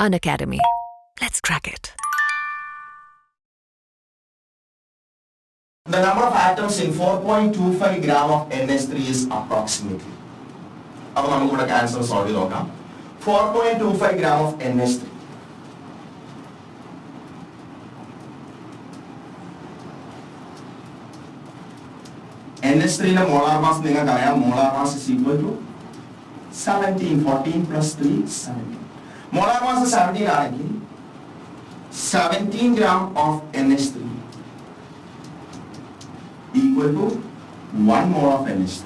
Unacademy. Let's crack it. The number of atoms in 4.25 gram of NH3 is approximately. അപ്പോൾ നമുക്ക് ഇവിടെ answer solve ചെയ്ത് നോക്കാം. 4.25 gram of NH3. NH3 ന്റെ molar mass നിങ്ങൾക്കറിയാം. Molar mass is equal to 17. 14 plus 3 17. Molar mass 17 ആണെങ്കിൽ 17 gram of NH3 equal to 1 mole of NH3.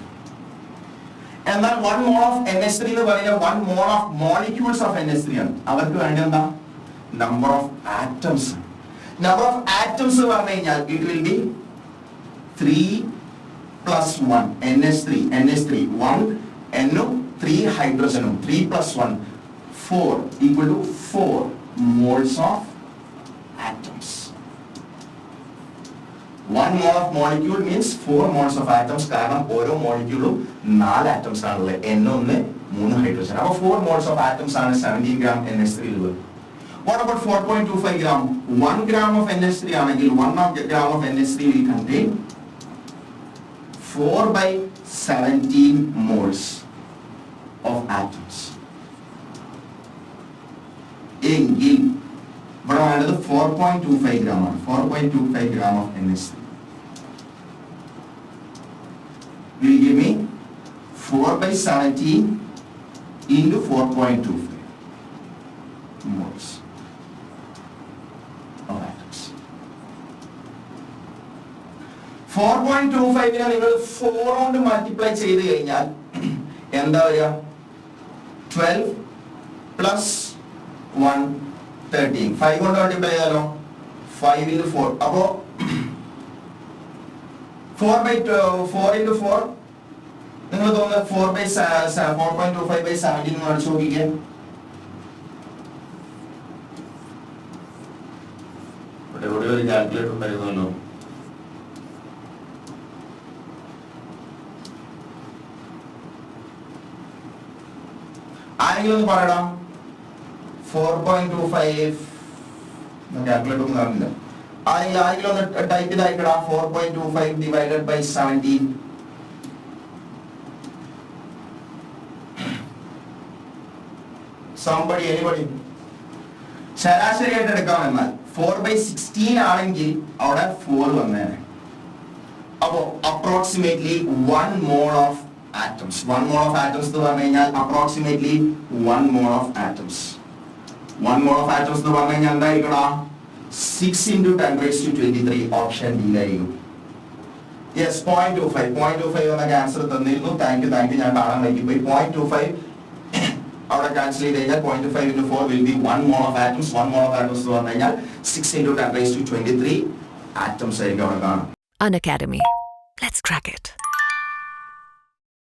എന്നാൽ 1 mole of NH3 എന്ന് പറയുന്നത് 1 mole of molecules of NH3 ആണ്. അവർക്ക് വേണ്ട എന്താ? Number of atoms. Number of atoms പറഞ്ഞു കഴിഞ്ഞാൽ it will be 3 plus 1 NH3 1 N 3 hydrogen 3 plus 1 4 equal to 4 moles of atoms. 1 mole of molecule means 4 moles of atoms കാരണം ഓരോ മോളിക്യൂളും 4 atoms ആണുള്ളത്. N 1 3 hydrogen. അപ്പോൾ 4 moles of atoms ആണ് 17 gram NH3 ഉള്ളത്. What about 4.25 gram? 1 gram of NH3 ആണെങ്കിൽ 1 gram of NH3 will contain 4 by 17 moles of atoms. എങ്കിൽ ഇവിടെ വേണ്ടത് 4.25 gram ആണ്. 4.25 gram of NH3 will give me 4 by 17 into 4.25 moles of atoms. 4.25 നെ നിങ്ങൾ 4 കൊണ്ട് മൾട്ടിപ്ലൈ ചെയ്ത് കഴിഞ്ഞാൽ എന്താ വരിക? 12 plus 1 13. 5 കൊണ്ട് മൾട്ടിപ്ലൈ ചെയ്താലോ 5 into 4. അപ്പോ 4 into 4 നിങ്ങൾ തോന്നുന്നത് 4 by 4.25 by 17 എന്ന് അടിച്ചു നോക്കിക്കേ. ഇവിടെ ഒരു കാൽക്കുലേറ്റർ ഉണ്ടായിരുന്നല്ലോ. ആരെങ്കിലും ഒന്ന് പറയടാ 4.25 കാൽക്കുലേറ്റർ ഒന്നും കാണുന്നില്ല. ആരെങ്കിലും ഒന്ന് ടൈപ്പ് ചെയ്ത് അയക്കടാ 4.25 divided by 17. Somebody, anybody? ശരാശരിയായിട്ട് എടുക്കാമെന്നാൽ 4 by 16 ആണെങ്കിൽ അവിടെ 4 വന്നേനെ. അപ്പോ approximately 1 mole of atoms. 1 mole of atoms എന്ന് പറഞ്ഞു കഴിഞ്ഞാൽ approximately 1 mole of atoms. 1 mole of atoms എന്ന് പറഞ്ഞു കഴിഞ്ഞാൽ എന്തായിരിക്കണം? 6 into 10 raised to 23. Option D ആയിരിക്കും. യെസ് 0.25 എന്ന ആൻസർ തന്നിരുന്നു. Thank you. ഞാൻ കാണാൻ വൈകിപ്പോയി. 0.25 അവിടെ ക്യാൻസൽ ചെയ്ത് കഴിഞ്ഞാൽ 0.25 into 4 will be 1 mole of atoms. 1 mole of atoms എന്ന് പറഞ്ഞു കഴിഞ്ഞാൽ 6 into 10 raised to 23 atoms ആയിരിക്കും അവിടെ കാണാം. Unacademy. Let's crack it.